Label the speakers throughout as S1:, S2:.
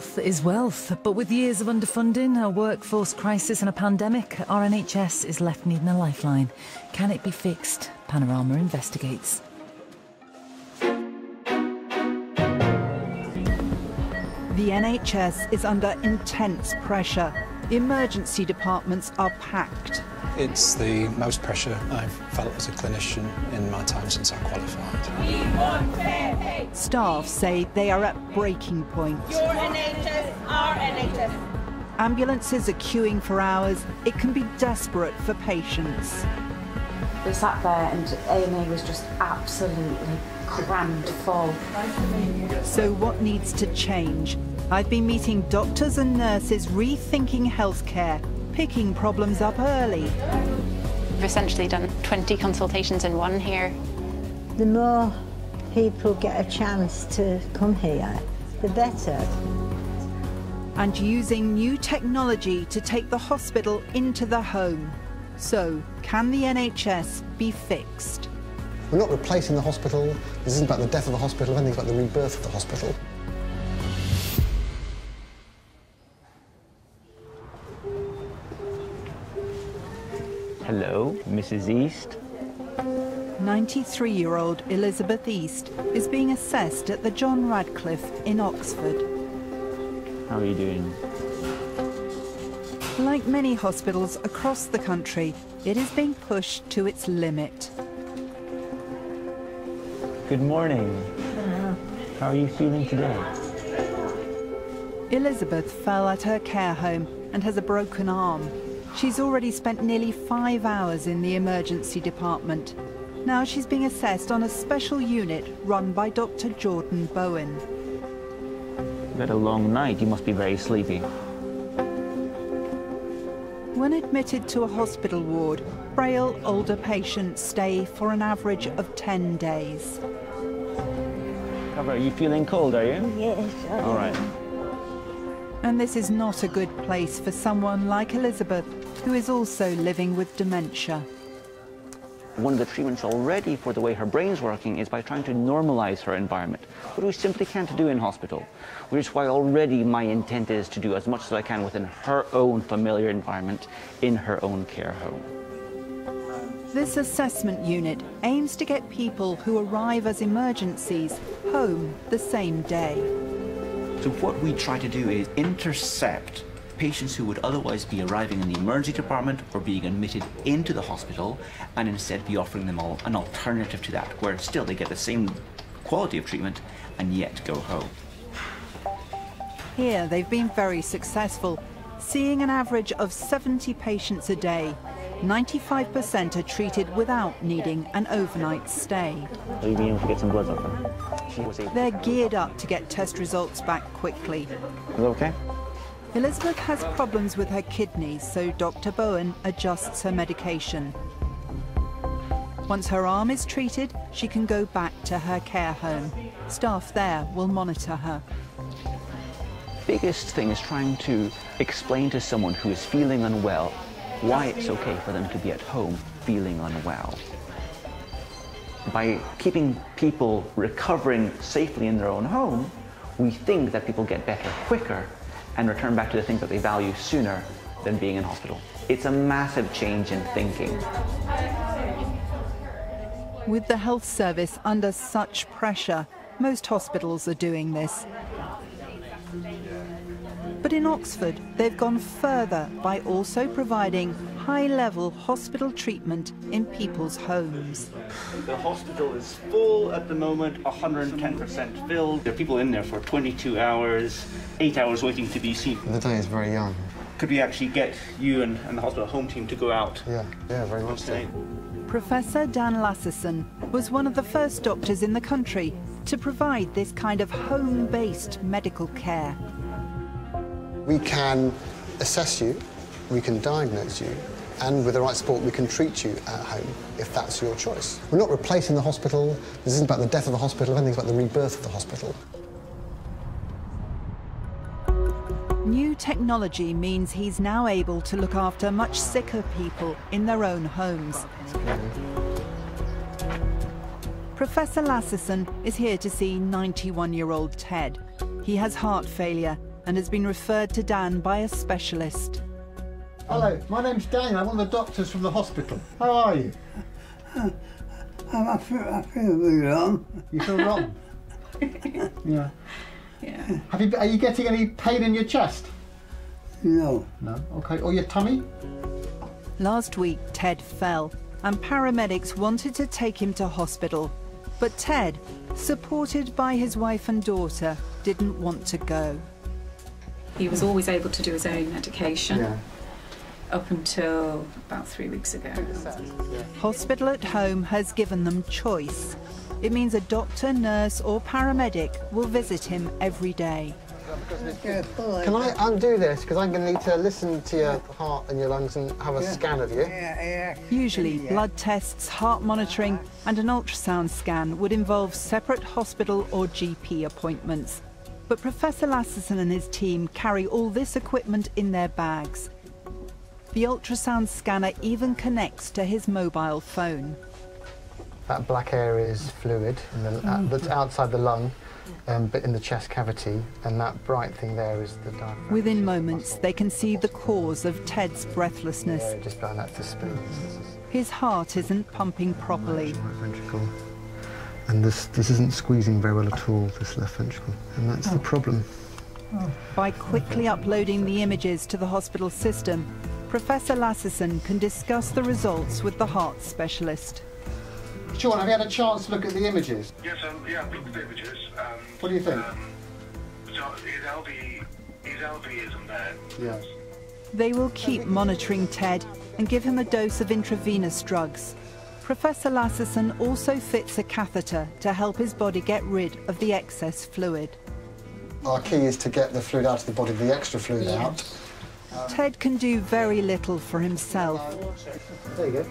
S1: Health is wealth, but with years of underfunding, a workforce crisis and a pandemic, our NHS is left needing a lifeline. Can it be fixed? Panorama investigates.
S2: The NHS is under intense pressure. Emergency departments are packed.
S3: It's the most pressure I've felt as a clinician in my time since I qualified.
S4: We want fair pay.
S2: Staff say they are at breaking point.
S4: Your NHS, our NHS.
S2: Ambulances are queuing for hours. It can be desperate for patients.
S5: We sat there and A&E was just absolutely crammed full.
S2: So what needs to change? I've been meeting doctors and nurses rethinking healthcare, picking problems up early.
S6: We've essentially done 20 consultations in one here.
S7: The more people get a chance to come here, the better.
S2: And using new technology to take the hospital into the home. So, can the NHS be fixed?
S8: We're not replacing the hospital. This isn't about the death of the hospital, anything about the rebirth of the hospital.
S9: Hello, Mrs. East.
S2: 93-year-old Elizabeth East is being assessed at the John Radcliffe in Oxford.
S9: How are you doing?
S2: Like many hospitals across the country, it is being pushed to its limit.
S9: Good morning. How are you feeling today?
S2: Elizabeth fell at her care home and has a broken arm. She's already spent nearly 5 hours in the emergency department. Now she's being assessed on a special unit run by Dr. Jordan Bowen.
S9: You had a long night. You must be very sleepy.
S2: When admitted to a hospital ward, frail older patients stay for an average of 10 days.
S9: Are you feeling cold, are you?
S7: Yes, I am.
S9: All right.
S2: And this is not a good place for someone like Elizabeth, who is also living with dementia.
S9: One of the treatments already for the way her brain's working is by trying to normalize her environment, what we simply can't do in hospital, which is why already my intent is to do as much as I can within her own familiar environment in her own care home.
S2: This assessment unit aims to get people who arrive as emergencies home the same day.
S10: So what we try to do is intercept patients who would otherwise be arriving in the emergency department or being admitted into the hospital, and instead be offering them an alternative to that, where still they get the same quality of treatment and yet go home.
S2: Here they've been very successful, seeing an average of 70 patients a day. 95% are treated without needing an overnight stay.
S9: Are you being able to get some blood off her?
S2: They're geared up to get test results back quickly.
S9: Is it okay?
S2: Elizabeth has problems with her kidneys, so Dr. Bowen adjusts her medication. Once her arm is treated, she can go back to her care home. Staff there will monitor her.
S9: Biggest thing is trying to explain to someone who is feeling unwell why it's okay for them to be at home feeling unwell. By keeping people recovering safely in their own home, we think that people get better quicker and return back to the things that they value sooner than being in hospital. It's a massive change in thinking.
S2: With the health service under such pressure, most hospitals are doing this. But in Oxford, they've gone further by also providing high-level hospital treatment in people's homes.
S10: The hospital is full at the moment, 110% filled. There are people in there for 22 hours, 8 hours waiting to be seen.
S8: The day is very young.
S10: Could we actually get you and the hospital home team to go out?
S8: Yeah, very much so.
S2: Professor Dan Lasserson was one of the first doctors in the country to provide this kind of home-based medical care.
S8: We can assess you, we can diagnose you, and with the right support we can treat you at home, if that's your choice. We're not replacing the hospital. This isn't about the death of the hospital, anything about the rebirth of the hospital.
S2: New technology means he's now able to look after much sicker people in their own homes. Professor Lasserson is here to see 91-year-old Ted. He has heart failure and has been referred to Dan by a specialist.
S8: Hello, my name's Daniel. I'm one of the doctors from the hospital. How are you?
S11: I feel really wrong.
S8: You feel wrong? Yeah. Are you getting any pain in your chest?
S11: No.
S8: No? OK. Or your tummy?
S2: Last week, Ted fell, and paramedics wanted to take him to hospital. But Ted, supported by his wife and daughter, didn't want to go.
S12: He was always able to do his own medication up until about 3 weeks ago.
S2: Hospital at Home has given them choice. It means a doctor, nurse or paramedic will visit him every day.
S8: Can I undo this? Because I'm going to need to listen to your heart and your lungs and have a scan of you.
S2: Usually, blood tests, heart monitoring and an ultrasound scan would involve separate hospital or GP appointments. But Professor Lasserson and his team carry all this equipment in their bags. The ultrasound scanner even connects to his mobile phone.
S8: That black area is fluid that's outside the lung, but in the chest cavity, and that bright thing there is the diaphragm.
S2: Within moments, they can see the cause of Ted's breathlessness.
S8: Yeah, just behind that's the spleen.
S2: His heart isn't pumping properly.
S8: Right ventricle. And this isn't squeezing very well at all, this left ventricle, and that's the problem.
S2: By quickly uploading the images to the hospital system, Professor Lasserson can discuss the results with the heart specialist.
S8: Sean, have you had a chance to look at the images?
S13: Yes, yeah, I've looked at the images.
S8: What do you think?
S13: So his LV isn't there.
S8: Yeah.
S2: They will keep monitoring Ted and give him a dose of intravenous drugs. Professor Lasserson also fits a catheter to help his body get rid of the excess fluid.
S8: Our key is to get the fluid out of the body, the extra fluid out.
S2: Ted can do very little for himself.
S8: There you go.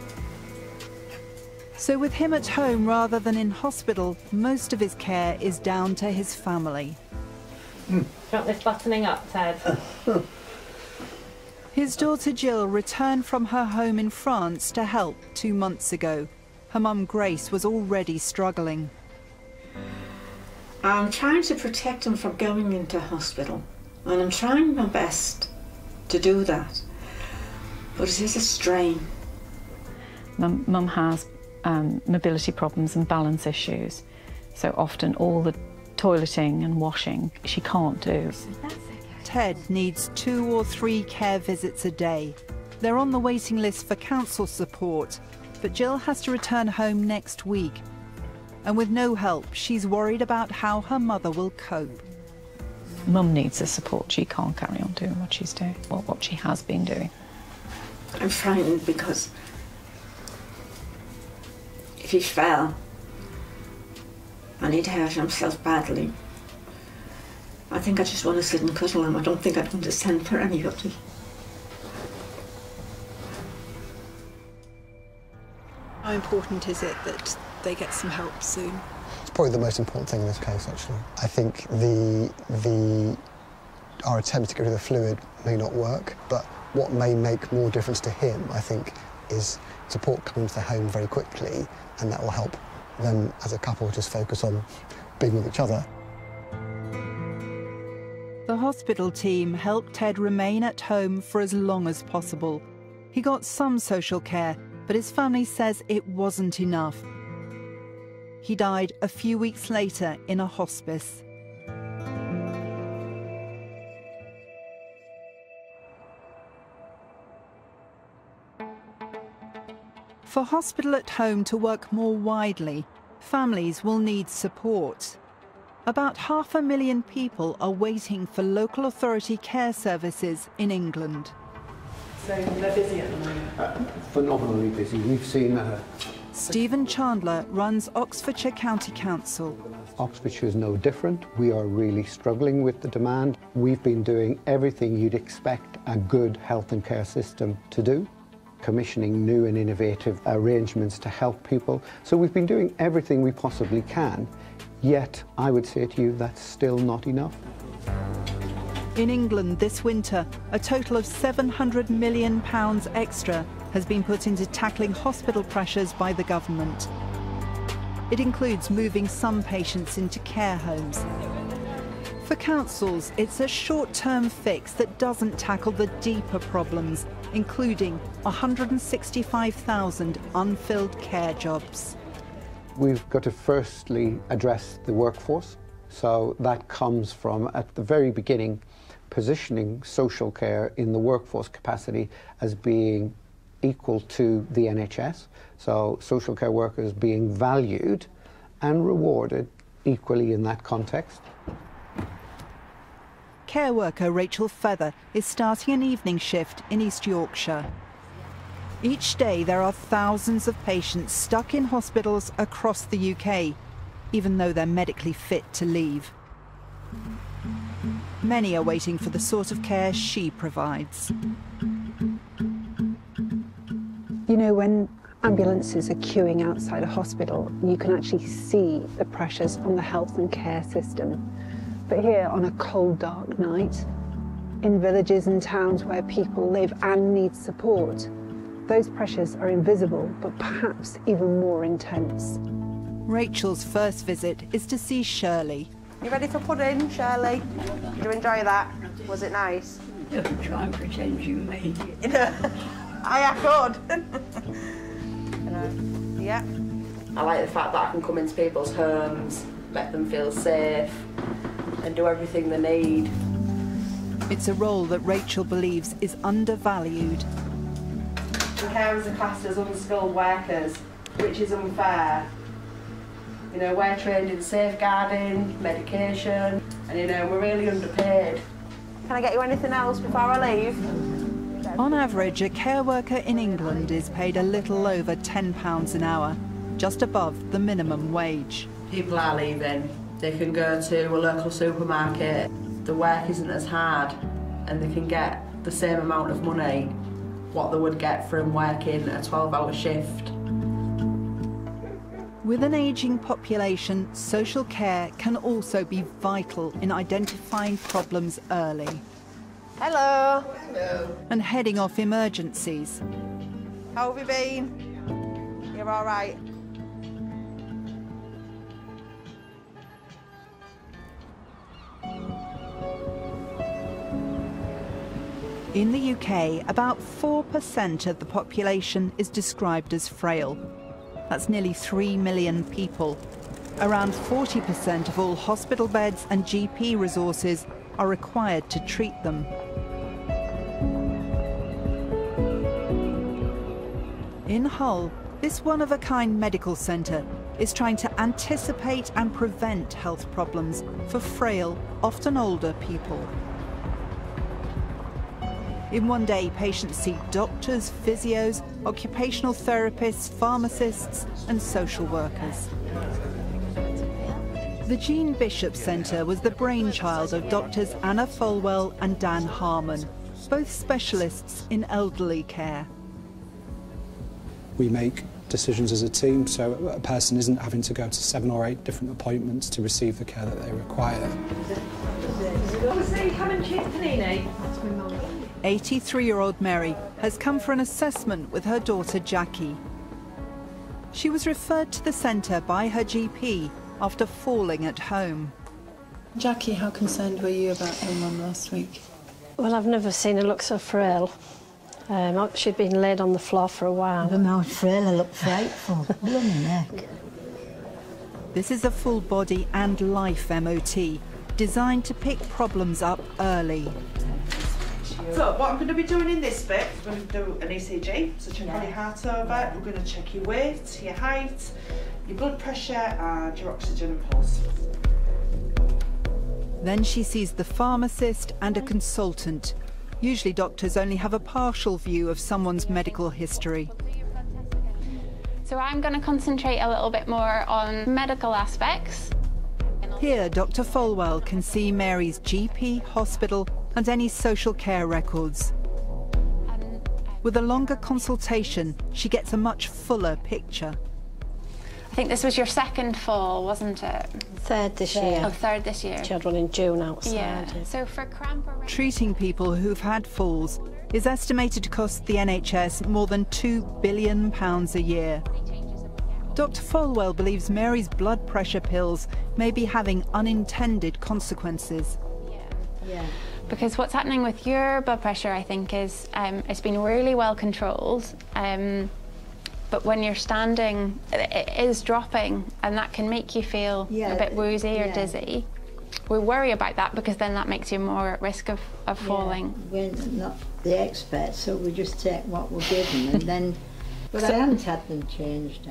S2: So with him at home rather than in hospital, most of his care is down to his family.
S14: Do you want this buttoning up, Ted?
S2: His daughter Jill returned from her home in France to help 2 months ago. Her mum Grace was already struggling.
S15: I'm trying to protect him from going into hospital, and I'm trying my best to do that, but it is a strain.
S6: Mum has mobility problems and balance issues, so often all the toileting and washing she can't do.
S2: Ted needs 2 or 3 care visits a day. They're on the waiting list for council support, but Jill has to return home next week. And with no help, she's worried about how her mother will cope.
S6: Mum needs the support. She can't carry on doing what she's doing, or what she has been doing.
S15: I'm frightened because if he fell and he'd hurt himself badly, I think I just want to sit and cuddle him. I don't think I'd want to send for anybody.
S16: How important is it that they get some help soon?
S8: It's probably the most important thing in this case, actually. I think our attempt to get rid of the fluid may not work, but what may make more difference to him, I think, is support coming to the home very quickly, and that will help them as a couple just focus on being with each other.
S2: The hospital team helped Ted remain at home for as long as possible. He got some social care, but his family says it wasn't enough. He died a few weeks later in a hospice. For Hospital at Home to work more widely, families will need support. About 500,000 people are waiting for local authority care services in England.
S16: So they're busy at the moment?
S17: Phenomenally busy. We've seen...
S2: Stephen Chandler runs Oxfordshire County Council.
S17: Oxfordshire is no different. We are really struggling with the demand. We've been doing everything you'd expect a good health and care system to do, commissioning new and innovative arrangements to help people. So we've been doing everything we possibly can, yet I would say to you that's still not enough.
S2: In England this winter, a total of £700 million extra has been put into tackling hospital pressures by the government. It includes moving some patients into care homes. For councils, it's a short-term fix that doesn't tackle the deeper problems, including 165,000 unfilled care jobs.
S17: We've got to firstly address the workforce. So that comes from, at the very beginning, positioning social care in the workforce capacity as being equal to the NHS. So social care workers being valued and rewarded equally in that context.
S2: Care worker Rachel Feather is starting an evening shift in East Yorkshire. Each day there are thousands of patients stuck in hospitals across the UK, even though they're medically fit to leave. Many are waiting for the sort of care she provides.
S16: You know, when ambulances are queuing outside a hospital, you can actually see the pressures on the health and care system. But here, on a cold, dark night, in villages and towns where people live and need support, those pressures are invisible, but perhaps even more intense.
S2: Rachel's first visit is to see Shirley.
S18: You ready for pudding, Shirley? Did you enjoy that? Was it nice?
S11: Don't try and pretend you made it.
S18: I could. Yeah.
S19: I like the fact that I can come into people's homes, make them feel safe, and do everything they need.
S2: It's a role that Rachel believes is undervalued.
S19: Carers are classed as unskilled workers, which is unfair. You know, we're trained in safeguarding, medication, and you know, we're really underpaid.
S18: Can I get you anything else before I leave?
S2: On average, a care worker in England is paid a little over £10 an hour, just above the minimum wage.
S19: People are leaving. They can go to a local supermarket. The work isn't as hard, and they can get the same amount of money what they would get from working a 12-hour shift.
S2: With an ageing population, social care can also be vital in identifying problems early.
S18: Hello.
S19: Hello.
S2: And heading off emergencies.
S18: How have you been? You're all right?
S2: In the UK, about 4% of the population is described as frail. That's nearly 3 million people. Around 40% of all hospital beds and GP resources are required to treat them. In Hull, this one-of-a-kind medical centre is trying to anticipate and prevent health problems for frail, often older people. In one day, patients see doctors, physios, occupational therapists, pharmacists and social workers. The Jean Bishop Centre was the brainchild of doctors Anna Folwell and Dan Harmon, both specialists in elderly care.
S3: We make decisions as a team, so a person isn't having to go to 7 or 8 different appointments to receive the care that they require.
S14: Ham and cheese panini.
S2: 83-year-old Mary has come for an assessment with her daughter Jackie. She was referred to the centre by her GP after falling at home.
S16: Jackie, how concerned were you about your mum last week?
S20: Well, I've never seen her look so frail. She'd been laid on the floor for a while.
S7: The mouth frail, I look frightful. Blooming neck.
S2: This is a full body and life MOT, designed to pick problems up early.
S18: So what I'm going to be doing in this bit, we're going to do an ECG, so check on your heart over, we're going to check your weight, your height, your blood pressure and your oxygen and pulse.
S2: Then she sees the pharmacist and a consultant. Usually doctors only have a partial view of someone's medical history.
S21: So I'm going to concentrate a little bit more on medical aspects.
S2: Here, Dr. Folwell can see Mary's GP, hospital and any social care records. With a longer consultation, she gets a much fuller picture.
S21: I think this was your second fall, wasn't it?
S20: Third this year.
S21: Oh, third this year.
S20: She had one in June outside.
S21: Yeah. So for cramp or...
S2: Treating people who've had falls is estimated to cost the NHS more than £2 billion a year. Dr. Folwell believes Mary's blood pressure pills may be having unintended consequences.
S21: Yeah. Because what's happening with your blood pressure, I think, is it's been really well controlled, but when you're standing, it is dropping, and that can make you feel a bit woozy or dizzy. We worry about that because then that makes you more at risk of falling.
S7: We're not the experts, so we just take what we're given, and then. But I haven't had them changed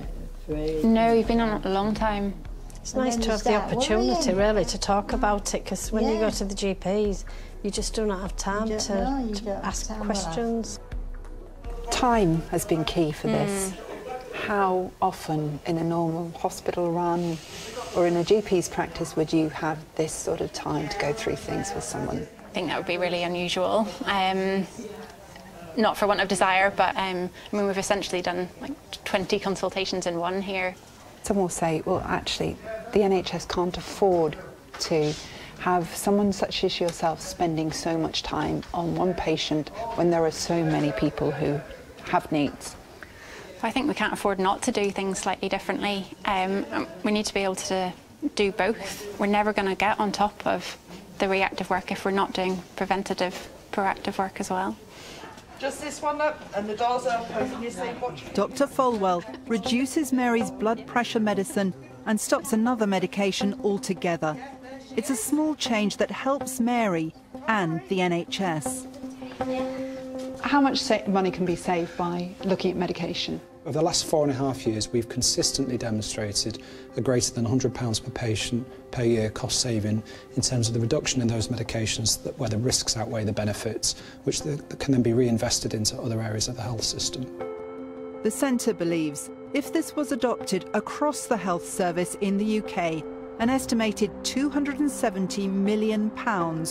S7: for ages.
S21: No, you've been on it a long time.
S20: It's nice to have the opportunity, really, to talk about it, because when you go to the GPs, you just do not have time to ask questions.
S16: Time has been key for this. How often in a normal hospital run or in a GP's practice would you have this sort of time to go through things with someone?
S21: I think that would be really unusual. Not for want of desire, but I mean, we've essentially done like 20 consultations in one here.
S16: Some will say, well, actually, the NHS can't afford to have someone such as yourself spending so much time on one patient when there are so many people who have needs.
S21: I think we can't afford not to do things slightly differently. We need to be able to do both. We're never going to get on top of the reactive work if we're not doing preventative, proactive work as well.
S18: Just this one up, and the door's open. Can you see what?
S2: Dr. Folwell reduces Mary's blood pressure medicine and stops another medication altogether. It's a small change that helps Mary and the NHS.
S16: How much money can be saved by looking at medication?
S3: Over the last 4.5 years, we've consistently demonstrated a greater than £100 per patient per year cost saving in terms of the reduction in those medications where the risks outweigh the benefits, which can then be reinvested into other areas of the health system.
S2: The centre believes if this was adopted across the health service in the UK, an estimated £270 million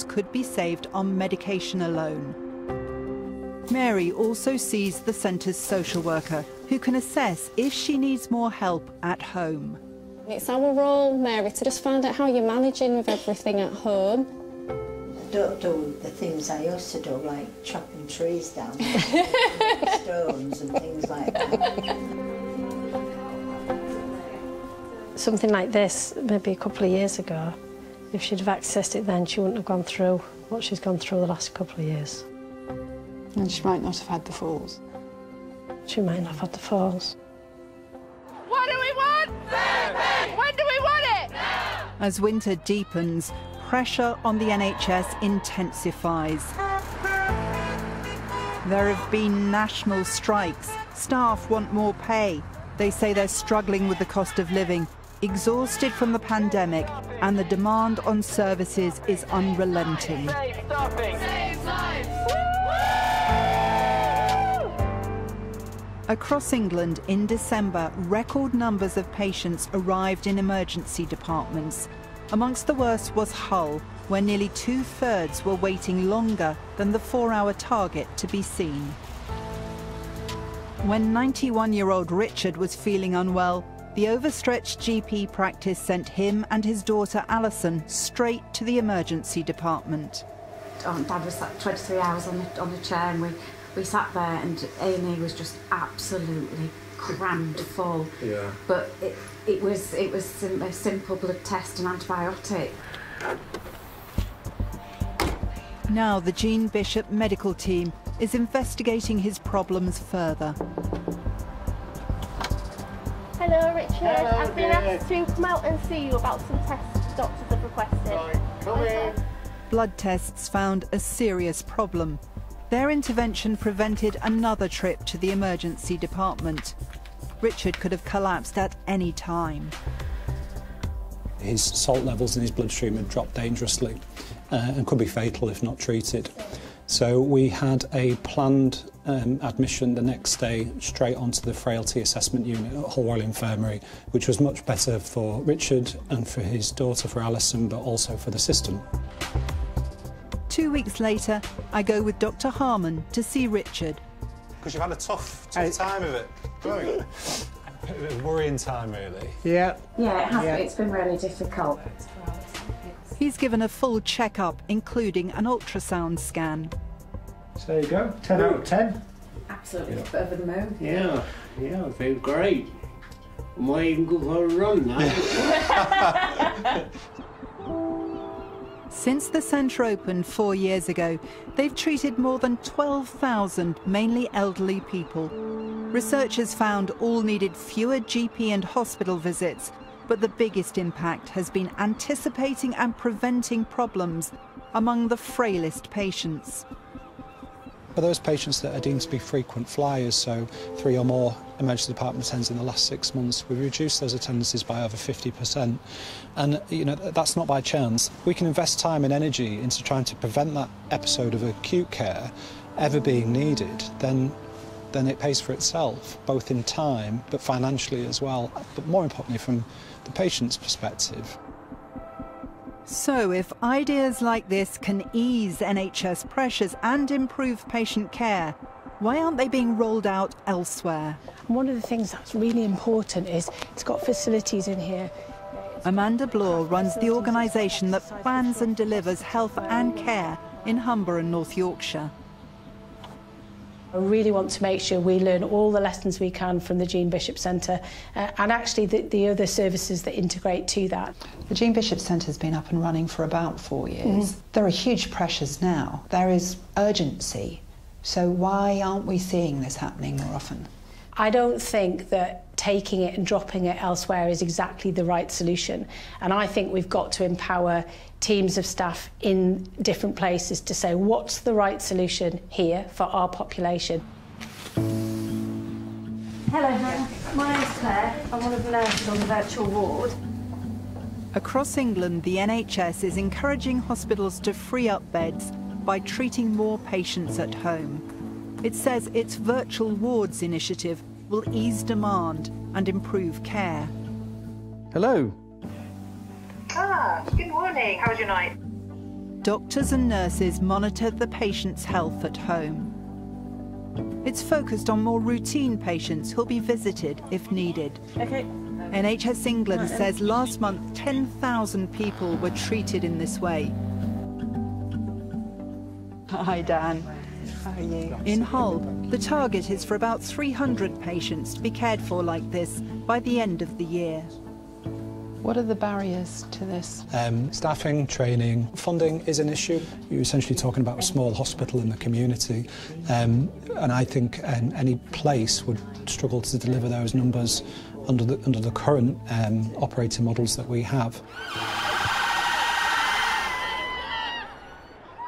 S2: could be saved on medication alone. Mary also sees the centre's social worker, who can assess if she needs more help at home.
S1: It's our role, Mary, to just find out how you're managing with everything at home.
S7: I don't do the things I used to do, like chopping trees down, stones and things like that.
S20: Something like this, maybe a couple of years ago, if she'd have accessed it then, she wouldn't have gone through what she's gone through the last couple of years.
S16: And she might not have had the falls.
S20: She might not have had the falls.
S4: What do we want? When do we want it? Now!
S2: As winter deepens, pressure on the NHS intensifies. There have been national strikes. Staff want more pay. They say they're struggling with the cost of living, exhausted from the pandemic, and the demand on services is unrelenting. Across England in December, record numbers of patients arrived in emergency departments. Amongst the worst was Hull, where nearly 2/3 were waiting longer than the 4-hour target to be seen. When 91-year-old Richard was feeling unwell, the overstretched GP practice sent him and his daughter Alison straight to the emergency department.
S5: Dad was like 23 hours on the chair, and we sat there, and Amy was just absolutely crammed full.
S22: Yeah.
S5: But it was a simple blood test and antibiotic.
S2: Now the Jean Bishop medical team is investigating his problems further.
S4: Hello, Richard.
S22: Hello,
S4: I've been
S22: dear.
S4: asked to come out and see you about some tests doctors have requested.
S22: Right, come in.
S2: Blood tests found a serious problem. Their intervention prevented another trip to the emergency department. Richard could have collapsed at any time.
S3: His salt levels in his bloodstream had dropped dangerously and could be fatal if not treated. So we had a planned admission the next day straight onto the frailty assessment unit at Hull Royal Infirmary, which was much better for Richard and for his daughter, for Alison, but also for the system.
S2: 2 weeks later, I go with Dr. Harmon to see Richard.
S22: Because you've had a tough time of it.
S3: A bit of a worrying time, really.
S22: Yeah.
S5: Yeah, it has been. It's been really difficult.
S2: He's given a full checkup, including an ultrasound scan.
S22: So there you go, 10 out of 10.
S5: Absolutely over the moon.
S22: Yeah, I feel great.
S11: I might even go for a run now.
S2: Since the centre opened 4 years ago, they've treated more than 12,000 mainly elderly people. Researchers found all needed fewer GP and hospital visits, but the biggest impact has been anticipating and preventing problems among the frailest patients.
S3: For those patients that are deemed to be frequent flyers, so 3 or more emergency department attendants in the last 6 months, we've reduced those attendances by over 50%. And that's not by chance. We can invest time and energy into trying to prevent that episode of acute care ever being needed, then it pays for itself, both in time but financially as well, but more importantly from the patient's perspective.
S2: So if ideas like this can ease NHS pressures and improve patient care, why aren't they being rolled out elsewhere?
S20: One of the things that's really important is it's got facilities in here.
S2: Amanda Bloor runs the organisation that plans and delivers health and care in Humber and North Yorkshire.
S20: I really want to make sure we learn all the lessons we can from the Jean Bishop Centre and actually the other services that integrate to that.
S9: The Jean Bishop Centre has been up and running for about 4 years. There are huge pressures now. There is urgency. So why aren't we seeing this happening more often?
S20: I don't think that taking it and dropping it elsewhere is exactly the right solution. And I think we've got to empower teams of staff in different places to say what's the right solution here for our population.
S5: Hello, my name's Claire. I'm one of the nurses on the virtual ward.
S2: Across England, the NHS is encouraging hospitals to free up beds by treating more patients at home. It says its virtual wards initiative will ease demand and improve care.
S10: Hello.
S23: Good morning. How was your night?
S2: Doctors and nurses monitor the patient's health at home. It's focused on more routine patients who'll be visited if needed.
S20: Okay.
S2: NHS England says last month 10,000 people were treated in this way.
S9: Hi, Dan. How are you?
S2: In Hull, the target is for about 300 patients to be cared for like this by the end of the year.
S9: What are the barriers to this?
S3: Staffing, training, funding is an issue. You're essentially talking about a small hospital in the community, and I think any place would struggle to deliver those numbers under the current operating models that we have.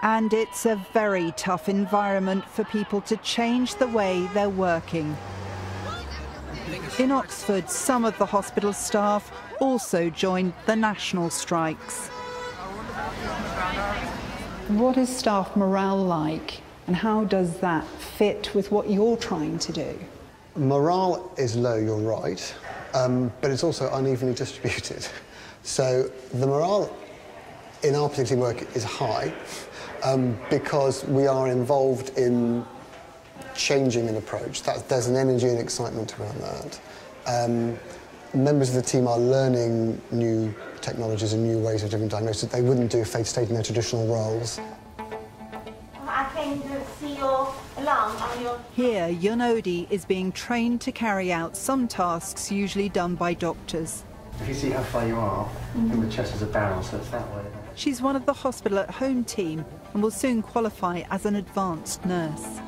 S2: And it's a very tough environment for people to change the way they're working. In Oxford, some of the hospital staff also joined the national strikes.
S9: What is staff morale like, and how does that fit with what you're trying to do?
S8: Morale is low, you're right, but it's also unevenly distributed. So the morale in our particular work is high because we are involved in changing an approach. There's an energy and excitement around that. Members of the team are learning new technologies and new ways of doing diagnosis that they wouldn't do if they'd stayed in their traditional roles.
S5: I can see your alarm on your...
S2: Here, Yonodi is being trained to carry out some tasks usually done by doctors.
S10: If you see how far you are, and the chest is a barrel, so it's that way.
S2: She's one of the hospital at home team and will soon qualify as an advanced nurse.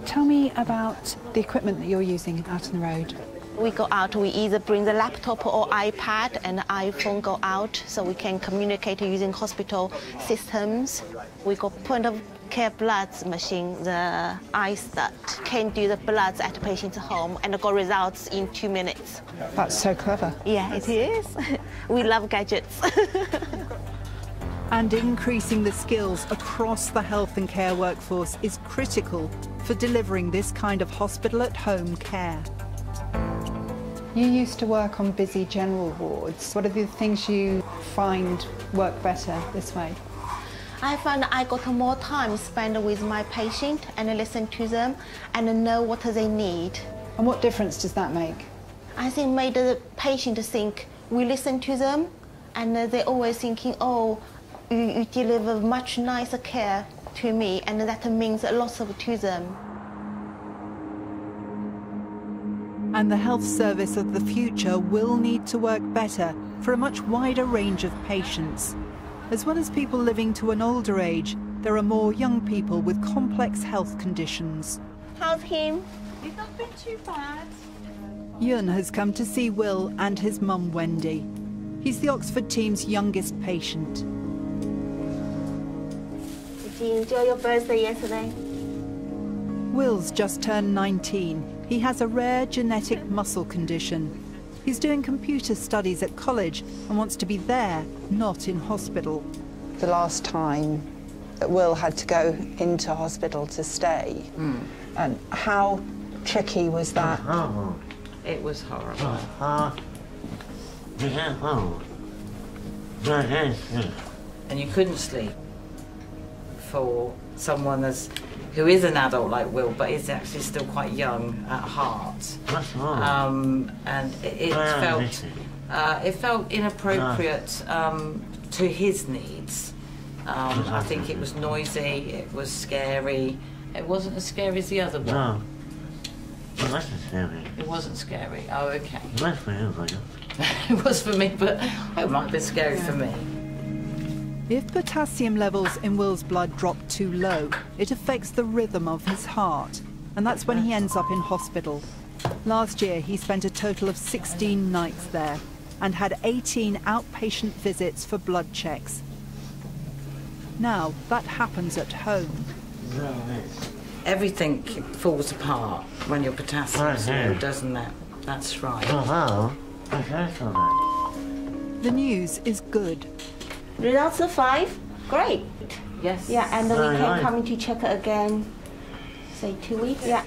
S9: Tell me about the equipment that you're using out on the road.
S24: We go out, we either bring the laptop or iPad and iPhone go out so we can communicate using hospital systems. We got point of care bloods machine, the ice that can do the bloods at the patient's home and got results in 2 minutes.
S9: That's so clever.
S24: Yeah, it is. We love gadgets.
S2: And increasing the skills across the health and care workforce is critical for delivering this kind of hospital-at-home care.
S9: You used to work on busy general wards. What are the things you find work better this way?
S24: I find I got more time spent with my patient and listen to them and know what they need.
S9: And what difference does that make?
S24: I think made the patient think we listen to them and they're always thinking, oh, you deliver much nicer care to me, and that means a lot to them.
S2: And the health service of the future will need to work better for a much wider range of patients. As well as people living to an older age, there are more young people with complex health conditions.
S24: How's him?
S5: He's not been too bad.
S2: Yun has come to see Will and his mum Wendy. He's the Oxford team's youngest patient.
S24: Did you enjoy your birthday yesterday?
S2: Will's just turned 19. He has a rare genetic muscle condition. He's doing computer studies at college and wants to be there, not in hospital.
S9: The last time that Will had to go into hospital to stay, and how tricky was that?
S6: It was horrible. And you couldn't sleep for someone who is an adult like Will, but is actually still quite young at heart. And it felt inappropriate to his needs. I think it was noisy, it was scary. It wasn't as scary as the other one.
S12: No. It wasn't scary.
S6: It wasn't scary. Oh, okay.
S12: It was for you, but
S6: it was for me, but it might be scary for me.
S2: If potassium levels in Will's blood drop too low, it affects the rhythm of his heart, and that's when he ends up in hospital. Last year, he spent a total of 16 nights there and had 18 outpatient visits for blood checks. Now, that happens at home.
S6: Everything falls apart when your potassium's low, doesn't it? That's right.
S2: The news is good.
S24: Results are 5. Great.
S6: Yes.
S24: Yeah, and then we can come in to check it again, say 2 weeks. Yeah.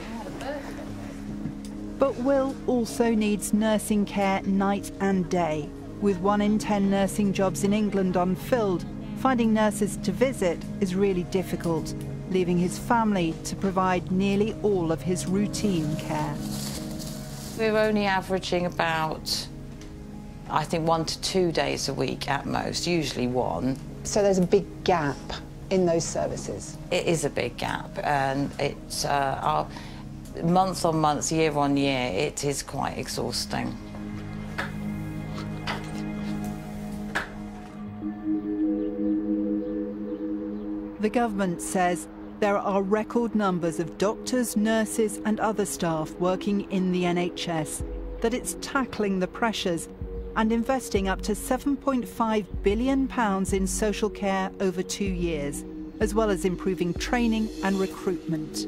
S2: But Will also needs nursing care night and day. With 1 in 10 nursing jobs in England unfilled, finding nurses to visit is really difficult, leaving his family to provide nearly all of his routine care.
S6: We're only averaging about, I think, 1 to 2 days a week at most, usually 1.
S9: So there's a big gap in those services?
S6: It is a big gap, and it's month on month, year on year, it is quite exhausting.
S2: The government says there are record numbers of doctors, nurses and other staff working in the NHS, that it's tackling the pressures and investing up to £7.5 billion in social care over 2 years, as well as improving training and recruitment.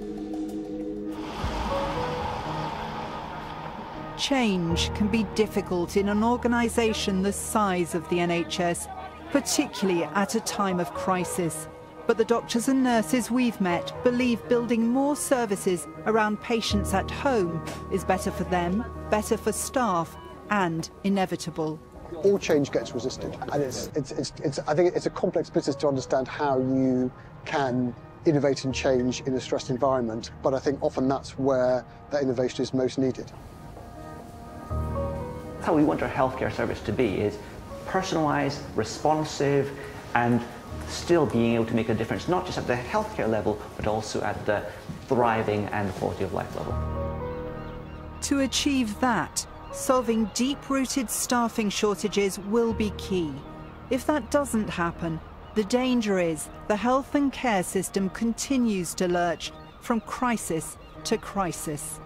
S2: Change can be difficult in an organisation the size of the NHS, particularly at a time of crisis. But the doctors and nurses we've met believe building more services around patients at home is better for them, better for staff, and inevitable.
S8: All change gets resisted, and I think it's a complex business to understand how you can innovate and change in a stressed environment, but I think often that's where that innovation is most needed.
S13: How we want our healthcare service to be is personalised, responsive, and still being able to make a difference, not just at the healthcare level, but also at the thriving and quality of life level.
S2: To achieve that, solving deep-rooted staffing shortages will be key. If that doesn't happen, the danger is the health and care system continues to lurch from crisis to crisis.